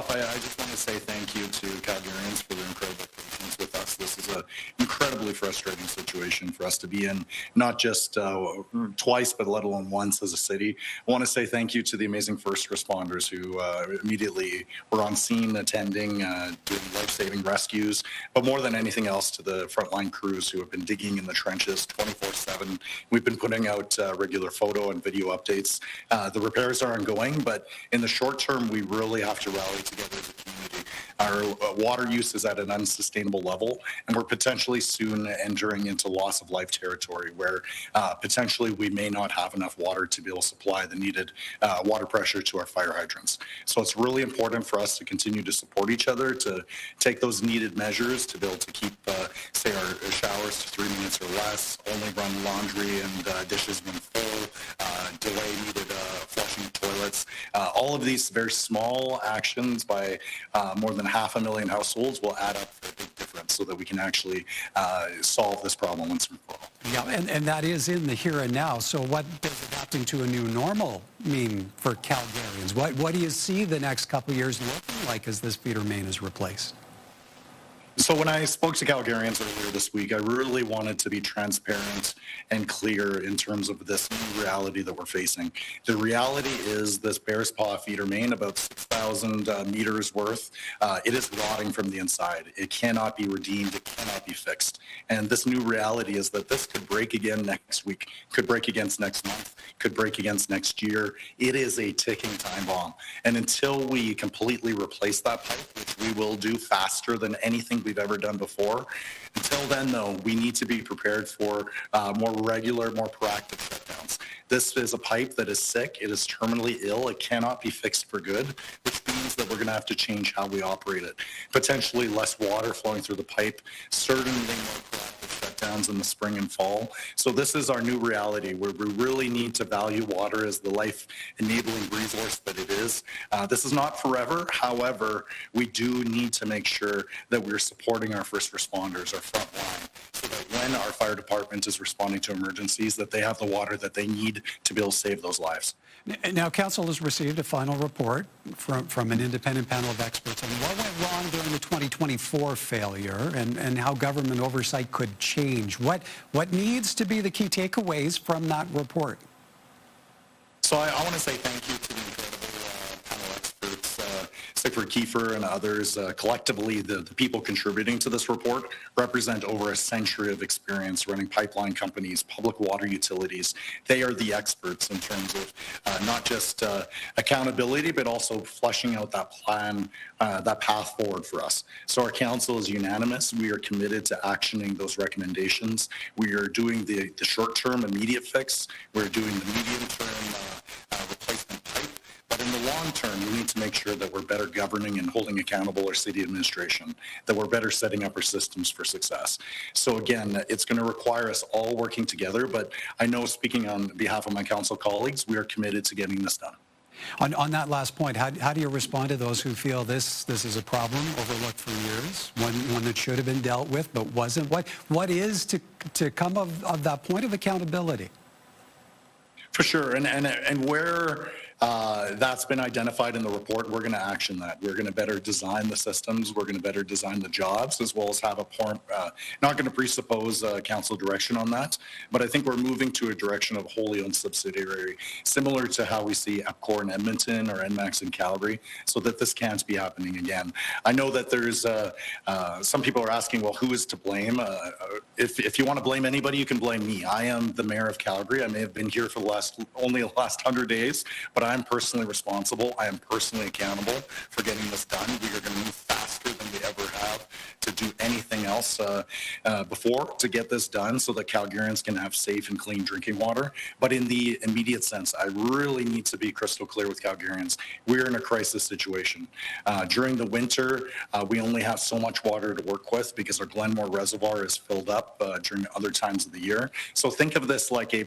off, I just want to say thank you to Calgarians for their incredible patience with us. This is an incredibly frustrating situation for us to be in, not just twice, but let alone once as a city. I want to say thank you to the amazing first responders who immediately were on scene attending, doing life-saving rescues, but more than anything else to the frontline crews who have been digging in the trenches 24/7. We've been putting out regular photo and video updates. The repairs are ongoing, but in the short term, we really have to rally together as a community. Our water use is at an unsustainable level, and we're potentially soon entering into loss of life territory where potentially we may not have enough water to be able to supply the needed water pressure to our fire hydrants. So it's really important for us to continue to support each other, to take those needed measures to be able to keep, say, our showers to 3 minutes or less, only run laundry and dishes when full, delay needed flushing toilets. All of these very small actions by more than 500,000 households will add up for a big difference so that we can actually solve this problem once and for all. Yeah, and that is in the here and now. So what does adapting to a new normal mean for Calgarians? What do you see the next couple of years looking like as this feeder main is replaced? So when I spoke to Calgarians earlier this week, I really wanted to be transparent and clear in terms of this new reality that we're facing. The reality is this Bearspaw feeder main, about 6,000 meters worth, it is rotting from the inside. It cannot be redeemed. It cannot be fixed. And this new reality is that this could break again next week, could break against next month, could break against next year. It is a ticking time bomb. And until we completely replace that pipe, which we will do faster than anything we've ever done before. Until then, though, we need to be prepared for more regular, more proactive shutdowns. This is a pipe that is sick. It is terminally ill. It cannot be fixed for good, which means that we're going to have to change how we operate it. Potentially less water flowing through the pipe, certainly more proactive shutdowns in the spring and fall. So this is our new reality where we really need to value water as the life-enabling resource that it is. This is not forever. However, we do need to make sure that we're supporting our first responders, our front line, so that when our fire department is responding to emergencies, that they have the water that they need to be able to save those lives. Now, Council has received a final report from an independent panel of experts on what went wrong during the 2024 failure and how government oversight could change. What needs to be the key takeaways from that report? So I want to say thank you to the incredible panel experts, Siegfried Kiefer and others. Collectively, the people contributing to this report represent over a century of experience running pipeline companies, public water utilities. They are the experts in terms of not just accountability, but also fleshing out that plan, that path forward for us. So our council is unanimous. We are committed to actioning those recommendations. We are doing the short-term immediate fix. We're doing the medium-term replacement pipe. But in the long term, we need to make sure that we're better governing and holding accountable our city administration, that we're better setting up our systems for success. So again, it's going to require us all working together, but I know, speaking on behalf of my council colleagues, we are committed to getting this done. On that last point, how do you respond to those who feel this is a problem overlooked for years, one that should have been dealt with but wasn't? What is to come of that point of accountability? For sure, and where that's been identified in the report, we're going to action that. We're going to better design the systems. We're going to better design the jobs, as well as have not going to presuppose council direction on that, but I think we're moving to a direction of wholly owned subsidiary, similar to how we see EPCOR in Edmonton or ENMAX in Calgary, so that this can't be happening again. I know that there's some people are asking, well, who is to blame? If you want to blame anybody, you can blame me. I am the mayor of Calgary. I may have been here for only the last 100 days, but I'm personally responsible. I am personally accountable for getting this done. We are going to move faster than we ever have to do anything else before to get this done so that Calgarians can have safe and clean drinking water. But in the immediate sense, I really need to be crystal clear with Calgarians. We're in a crisis situation. During the winter, we only have so much water to work with because our Glenmore Reservoir is filled up during other times of the year. So think of this like a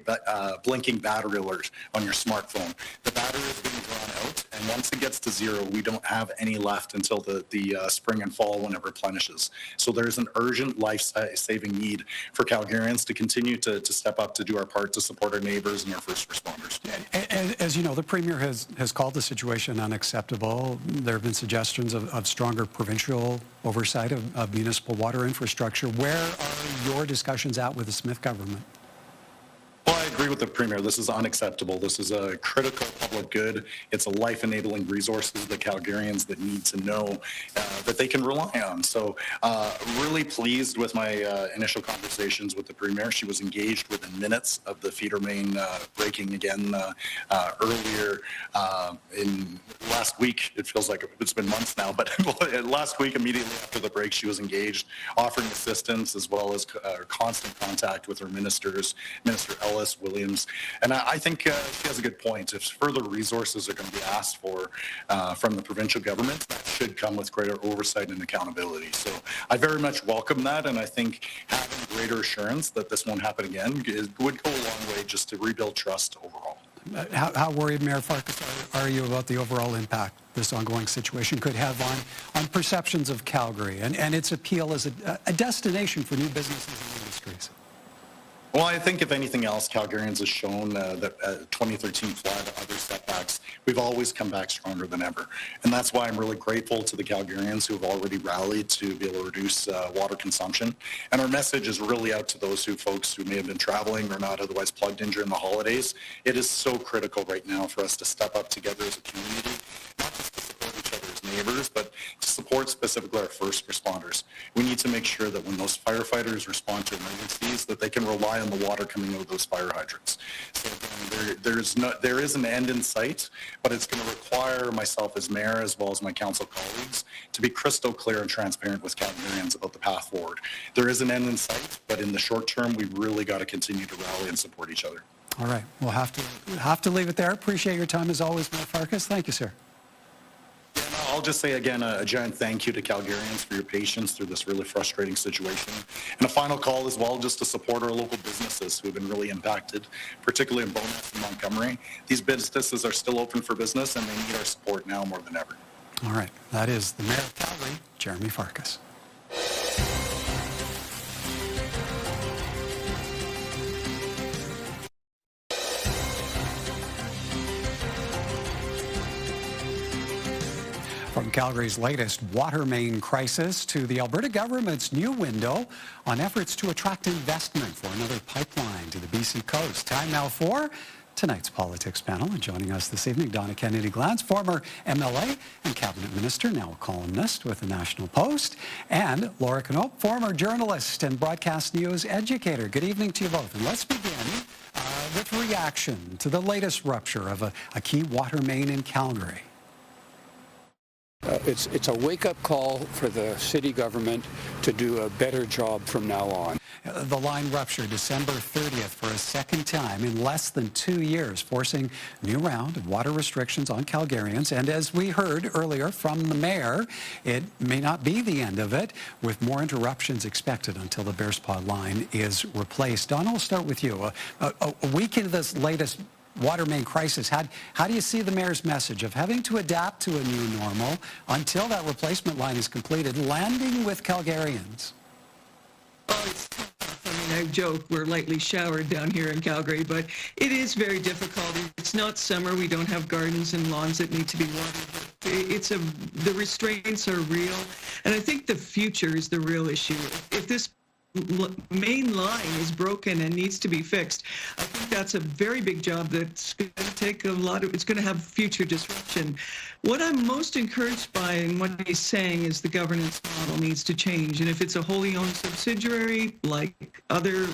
blinking battery alert on your smartphone. The battery water is being drawn out, and once it gets to zero, we don't have any left until the spring and fall when it replenishes. So there's an urgent life-saving need for Calgarians to continue to step up to do our part to support our neighbors and our first responders. And as you know, the Premier has called the situation unacceptable. There have been suggestions of stronger provincial oversight of municipal water infrastructure. Where are your discussions at with the Smith government? Well, I agree with the Premier. This is unacceptable. This is a critical public good. It's a life-enabling resources that Calgarians that need to know that they can rely on. So really pleased with my initial conversations with the Premier. She was engaged within minutes of the feeder main breaking again earlier in last week. It feels like it's been months now, but last week, immediately after the break, she was engaged, offering assistance as well as constant contact with her ministers, Minister Ellis, Williams. And I think she has a good point. If further resources are going to be asked for from the provincial government, that should come with greater oversight and accountability. So I very much welcome that, and I think having greater assurance that this won't happen again would go a long way just to rebuild trust overall. How worried, Mayor Farkas, are you about the overall impact this ongoing situation could have on perceptions of Calgary and its appeal as a destination for new businesses and industries? Well, I think if anything else, Calgarians has shown that 2013 flood, other setbacks, we've always come back stronger than ever. And that's why I'm really grateful to the Calgarians who have already rallied to be able to reduce water consumption. And our message is really out to those folks who may have been traveling or not otherwise plugged in during the holidays. It is so critical right now for us to step up together as a community, not just to support each other as neighbors, but to support specifically our first responders. We need to make sure that when those firefighters respond to emergencies, that they can rely on the water coming out of those fire hydrants. So again, there is an end in sight, but it's going to require myself as mayor as well as my council colleagues to be crystal clear and transparent with Calgarians about the path forward. There is an end in sight, but in the short term, we really got to continue to rally and support each other. All right, we'll have to leave it there. Appreciate your time as always, Mayor Farkas. Thank you, sir. I'll just say again a giant thank you to Calgarians for your patience through this really frustrating situation. And a final call as well just to support our local businesses who have been really impacted, particularly in Bowness and Montgomery. These businesses are still open for business and they need our support now more than ever. All right, that is the Mayor of Calgary, Jeromy Farkas. From Calgary's latest water main crisis to the Alberta government's new window on efforts to attract investment for another pipeline to the BC coast. Time now for tonight's politics panel. And joining us this evening, Donna Kennedy-Glantz, former MLA and cabinet minister, now a columnist with the National Post, and Laura Knoop, former journalist and broadcast news educator. Good evening to you both. And let's begin with reaction to the latest rupture of a key water main in Calgary. It's a wake-up call for the city government to do a better job from now on. The line ruptured December 30th for a second time in less than 2 years, forcing a new round of water restrictions on Calgarians. And as we heard earlier from the mayor, it may not be the end of it, with more interruptions expected until the Bearspaw line is replaced. Don, I'll start with you. A week into this latest water main crisis, how do you see the mayor's message of having to adapt to a new normal until that replacement line is completed, landing with Calgarians? Oh, it's tough. I mean, I joke we're lightly showered down here in Calgary, but it is very difficult. It's not summer. We don't have gardens and lawns that need to be watered. The restraints are real, and I think the future is the real issue. If this main line is broken and needs to be fixed, I think that's a very big job that's going to take it's going to have future disruption. What I'm most encouraged by and what he's saying is the governance model needs to change. And if it's a wholly owned subsidiary like other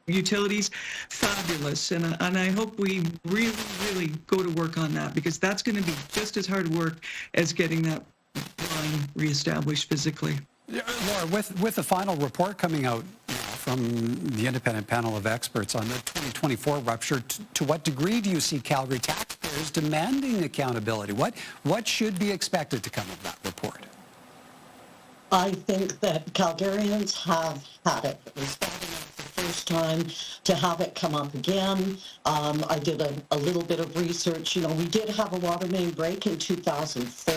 utilities, fabulous. And I hope we really, really go to work on that, because that's going to be just as hard work as getting that line reestablished physically. Laura, with the final report coming out from the independent panel of experts on the 2024 rupture, to what degree do you see Calgary taxpayers demanding accountability? What should be expected to come of that report? I think that Calgarians have had it. It was bad enough the first time, to have it come up again. I did a little bit of research. You know, we did have a water main break in 2004.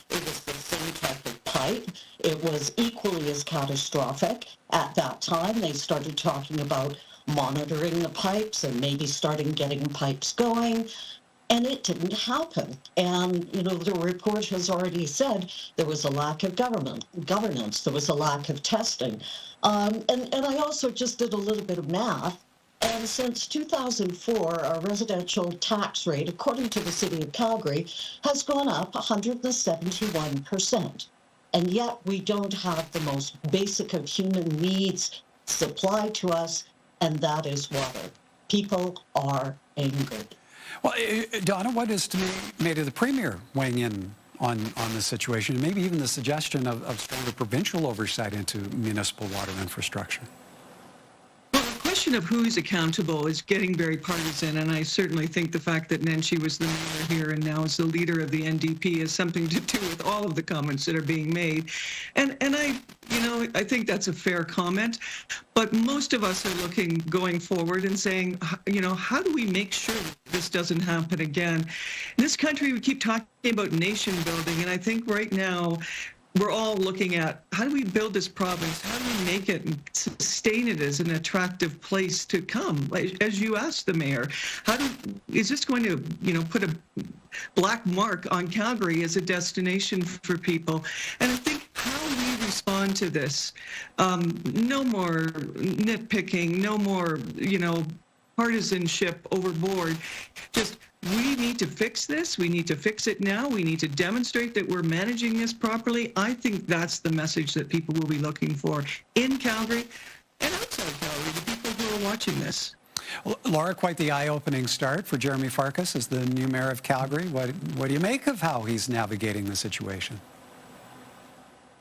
It was the same type of pipe. It was equally as catastrophic. At that time, they started talking about monitoring the pipes and maybe starting getting pipes going. And it didn't happen. And, you know, the report has already said there was a lack of governance, there was a lack of testing. And I also just did a little bit of math. And since 2004, our residential tax rate, according to the city of Calgary, has gone up 171%. And yet we don't have the most basic of human needs supplied to us, and that is water. People are angry. Well, Donna, what is to be made of the Premier weighing in on the situation, and maybe even the suggestion of stronger provincial oversight into municipal water infrastructure? Well, the question of who's accountable is getting very partisan, and I certainly think the fact that Nenshi was the mayor here and now is the leader of the NDP has something to do with all of the comments that are being made. And I think that's a fair comment, but most of us are looking going forward and saying, you know, how do we make sure this doesn't happen again? In this country, we keep talking about nation building, and I think right now we're all looking at how do we build this province? How do we make it and sustain it as an attractive place to come? As you asked the mayor, is this going to, you know, put a black mark on Calgary as a destination for people? And I think how we respond to this, no more nitpicking, no more, you know, partisanship overboard. Just, we need to fix this. We need to fix it now. We need to demonstrate that we're managing this properly. I think that's the message that people will be looking for in Calgary and outside Calgary, the people who are watching this. Well, Laura, quite the eye-opening start for Jeromy Farkas as the new mayor of Calgary. What do you make of how he's navigating the situation?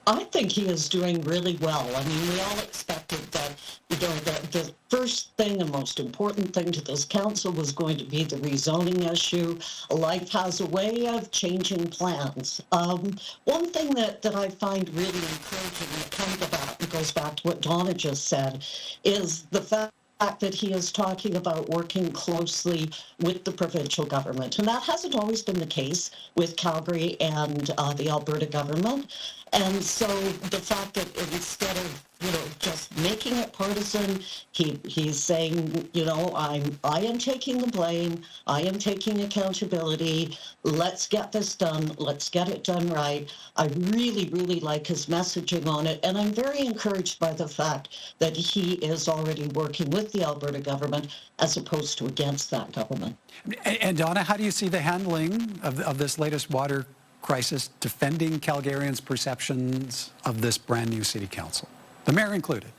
I think he is doing really well. I mean, we all expected that, you know, the first thing and most important thing to this council was going to be the rezoning issue. Life has a way of changing plans. One thing that I find really encouraging when it comes to that, and goes back to what Donna just said, is the fact that he is talking about working closely with the provincial government. And that hasn't always been the case with Calgary and the Alberta government. And so the fact that instead of, you know, just making it partisan, he's saying, you know, I am taking the blame, I am taking accountability, let's get this done, let's get it done right. I really, really like his messaging on it, and I'm very encouraged by the fact that he is already working with the Alberta government as opposed to against that government. And Donna, how do you see the handling of this latest water crisis defending Calgarians' perceptions of this brand new city council, the mayor included?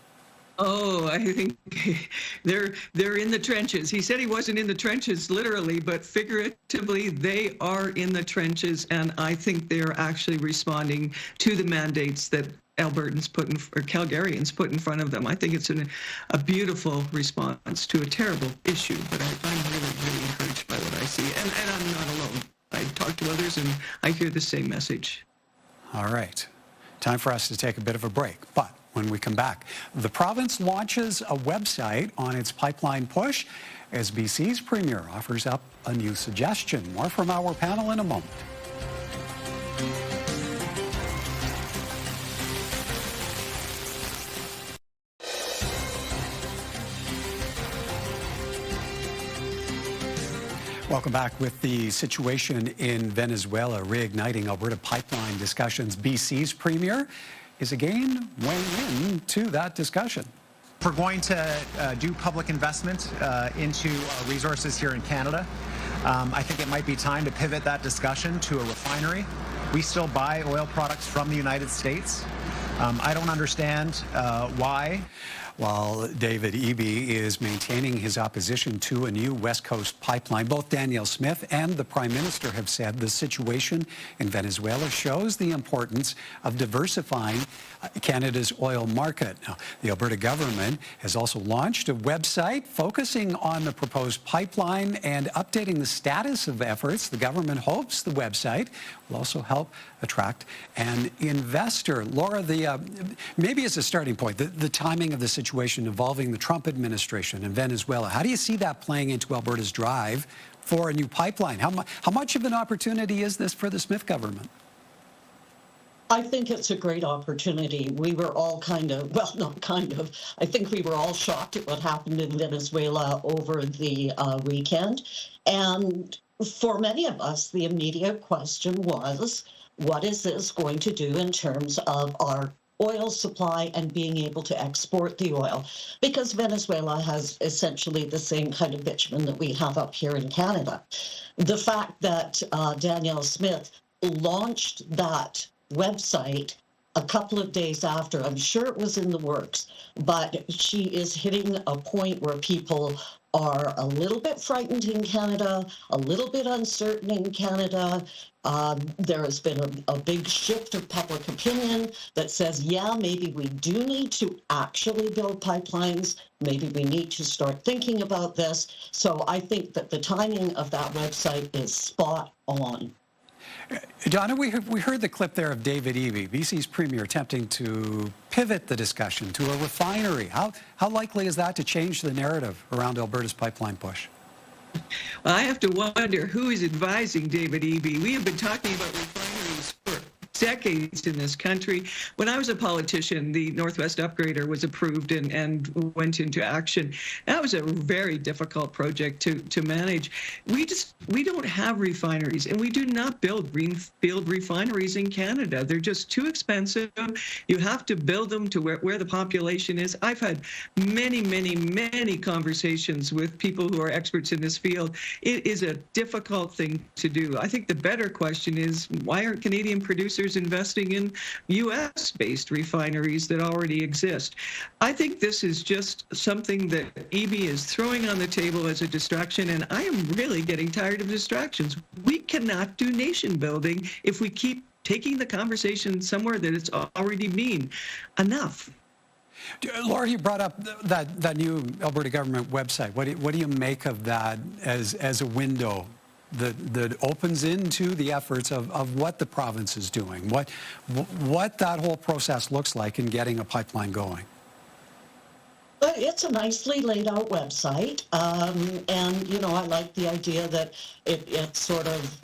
Oh, I think they're in the trenches. He said he wasn't in the trenches literally, but figuratively, they are in the trenches, and I think they're actually responding to the mandates that Albertans Calgarians put in front of them. I think it's a beautiful response to a terrible issue, but I'm really, really encouraged by what I see, and I'm not alone. I talk to others, and I hear the same message. All right. Time for us to take a bit of a break. But when we come back, the province launches a website on its pipeline push as BC's Premier offers up a new suggestion. More from our panel in a moment. Welcome back. With the situation in Venezuela reigniting Alberta pipeline discussions, BC's Premier is again weighing in to that discussion. We're going to do public investment into our resources here in Canada. I think it might be time to pivot that discussion to a refinery. We still buy oil products from the United States. I don't understand why. While David Eby is maintaining his opposition to a new West Coast pipeline, both Danielle Smith and the Prime Minister have said the situation in Venezuela shows the importance of diversifying Canada's oil market. Now, the Alberta government has also launched a website focusing on the proposed pipeline and updating the status of efforts. The government hopes the website will also help attract an investor. Laura, maybe as a starting point, the timing of the situation involving the Trump administration and Venezuela, how do you see that playing into Alberta's drive for a new pipeline? How much of an opportunity is this for the Smith government? I think it's a great opportunity. We were all I think we were all shocked at what happened in Venezuela over the weekend. And for many of us, the immediate question was, what is this going to do in terms of our oil supply and being able to export the oil? Because Venezuela has essentially the same kind of bitumen that we have up here in Canada. The fact that Danielle Smith launched that website a couple of days after, I'm sure it was in the works, but she is hitting a point where people are a little bit frightened in Canada, a little bit uncertain in Canada. There has been a big shift of public opinion that says, yeah, maybe we do need to actually build pipelines. Maybe we need to start thinking about this. So I think that the timing of that website is spot on. Donna, we heard the clip there of David Eby, BC's premier, attempting to pivot the discussion to a refinery. How likely is that to change the narrative around Alberta's pipeline push? I have to wonder who is advising David Eby. We have been talking about refineries for decades in this country. When I was a politician, the Northwest Upgrader was approved and went into action. That was a very difficult project to manage. We don't have refineries, and we do not build greenfield refineries in Canada. They're just too expensive. You have to build them to where the population is. I've had many conversations with people who are experts in this field. It is a difficult thing to do. I think the better question is, why aren't Canadian producers investing in U.S.-based refineries that already exist? I think this is just something that Eby is throwing on the table as a distraction, and I am really getting tired of distractions. We cannot do nation building if we keep taking the conversation somewhere that it's already been. Enough. Laura, you brought up that new Alberta government website. What do you make of that as a window that opens into the efforts of what the province is doing, what that whole process looks like in getting a pipeline going? It's a nicely laid out website, and I like the idea that it's sort of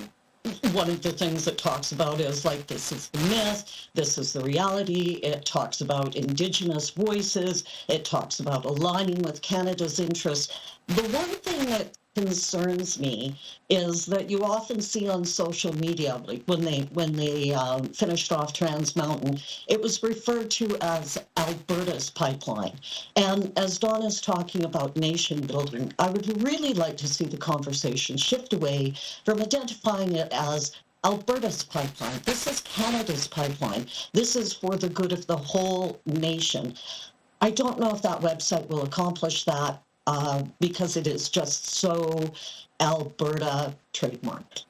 one of the things it talks about is like, this is the myth, this is the reality. It talks about Indigenous voices. It talks about aligning with Canada's interests. The one thing that concerns me is that you often see on social media, like when they finished off Trans Mountain, it was referred to as Alberta's pipeline. And as Don is talking about nation building, I would really like to see the conversation shift away from identifying it as Alberta's pipeline. This is Canada's pipeline. This is for the good of the whole nation. I don't know if that website will accomplish that, because it is just so Alberta trademarked.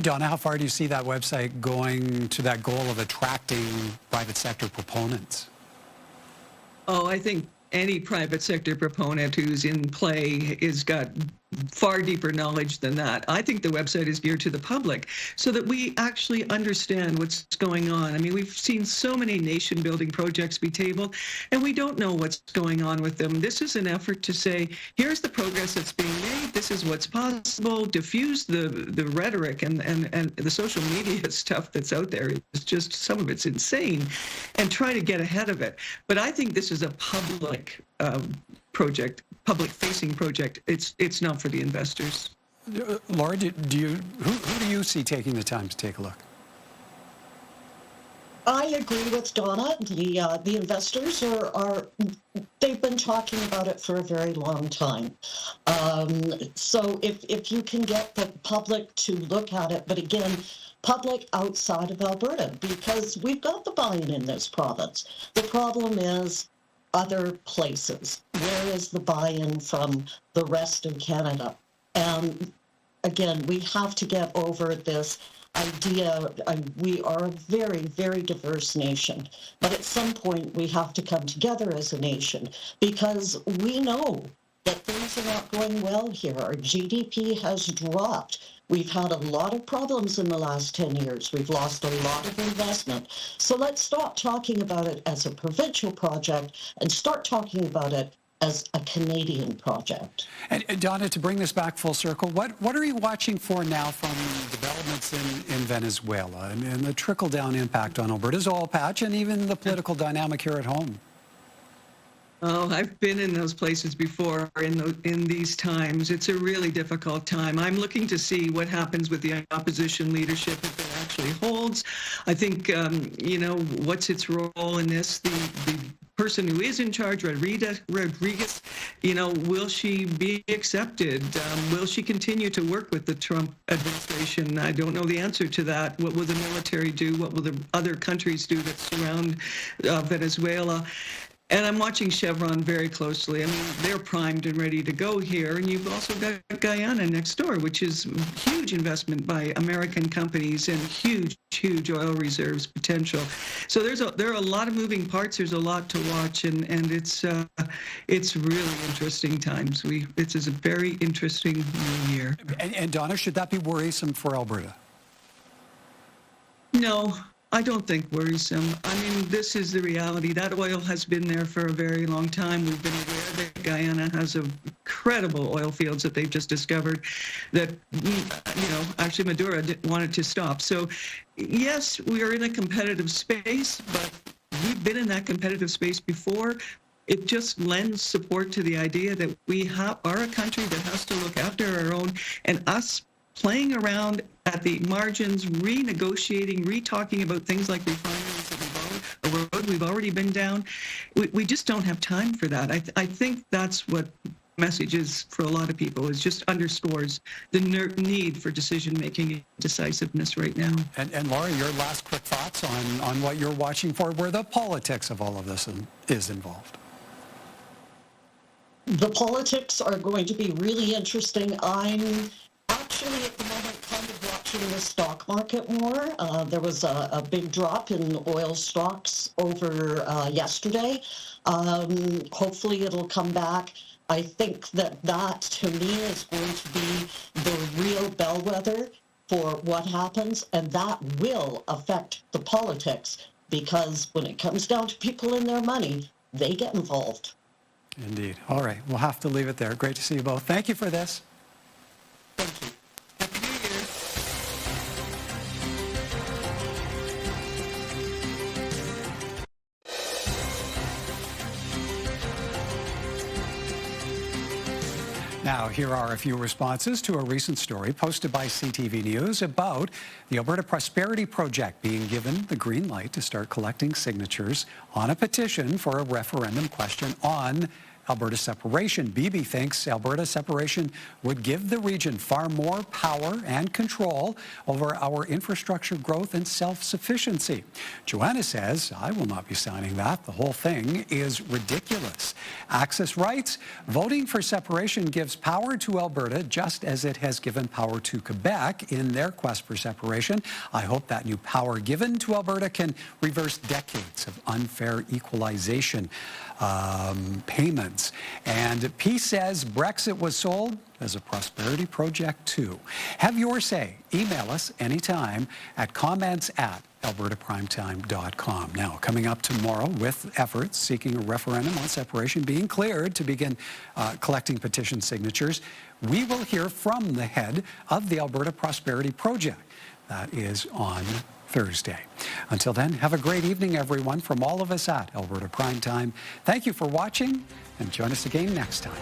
Donna, how far do you see that website going to that goal of attracting private sector proponents? Oh, I think any private sector proponent who's in play has got far deeper knowledge than that. I think the website is geared to the public so that we actually understand what's going on. I mean, we've seen so many nation-building projects be tabled, and we don't know what's going on with them. This is an effort to say, here's the progress that's being made, this is what's possible, diffuse the rhetoric and the social media stuff that's out there. It's just, some of it's insane, and try to get ahead of it. But I think this is a public project, public-facing project. It's not for the investors. Laura, who do you see taking the time to take a look? I agree with Donna. The investors they've been talking about it for a very long time. So if you can get the public to look at it, but again, public outside of Alberta, because we've got the buy-in in this province. The problem is other places. Where is the buy-in from the rest of Canada? And again, we have to get over this idea. We are a very, very diverse nation, but at some point we have to come together as a nation, because we know that things are not going well here. Our GDP has dropped. We've had a lot of problems in the last 10 years. We've lost a lot of investment. So let's stop talking about it as a provincial project and start talking about it as a Canadian project. And Donna, to bring this back full circle, what are you watching for now from developments in Venezuela and the trickle-down impact on Alberta's oil patch and even the political dynamic here at home? Oh, I've been in those places before in these times. It's a really difficult time. I'm looking to see what happens with the opposition leadership, if it actually holds. I think, what's its role in this? The person who is in charge, Rodriguez, will she be accepted? Will she continue to work with the Trump administration? I don't know the answer to that. What will the military do? What will the other countries do that surround Venezuela? And I'm watching Chevron very closely. I mean, they're primed and ready to go here. And you've also got Guyana next door, which is huge investment by American companies and huge oil reserves potential. So there are a lot of moving parts. There's a lot to watch, and it's really interesting times. It's a very interesting new year. And Donna, should that be worrisome for Alberta? No. I don't think worrisome. I mean, this is the reality. That oil has been there for a very long time. We've been aware that Guyana has incredible oil fields that they've just discovered that, actually Maduro wanted to stop. So, yes, we are in a competitive space, but we've been in that competitive space before. It just lends support to the idea that we are a country that has to look after our own, and us playing around at the margins, renegotiating, re-talking about things like refineries that a road we've already been down. We just don't have time for that. I think that's what message is for a lot of people. It just underscores the need for decision-making and decisiveness right now. And Laura, your last quick thoughts on what you're watching for, where the politics of all of this is involved. The politics are going to be really interesting. I'm actually at the moment kind of watching the stock market more. There was a big drop in oil stocks over yesterday. Hopefully it'll come back. I think that to me is going to be the real bellwether for what happens, and that will affect the politics, because when it comes down to people and their money, they get involved. Indeed. All right, we'll have to leave it there. Great to see you both. Thank you for this. Thank you. Happy New Year. Now, here are a few responses to a recent story posted by CTV News about the Alberta Prosperity Project being given the green light to start collecting signatures on a petition for a referendum question on Alberta separation. BB thinks Alberta separation would give the region far more power and control over our infrastructure growth and self-sufficiency. Joanna says, I will not be signing that. The whole thing is ridiculous. Access rights. Voting for separation gives power to Alberta just as it has given power to Quebec in their quest for separation. I hope that new power given to Alberta can reverse decades of unfair equalization payments. And P says Brexit was sold as a prosperity project too. Have your say. Email us anytime at comments@albertaprimetime.com. Now, coming up tomorrow, with efforts seeking a referendum on separation being cleared to begin collecting petition signatures, we will hear from the head of the Alberta Prosperity Project. That is on Thursday. Until then, have a great evening, everyone, from all of us at Alberta Primetime. Thank you for watching, and join us again next time.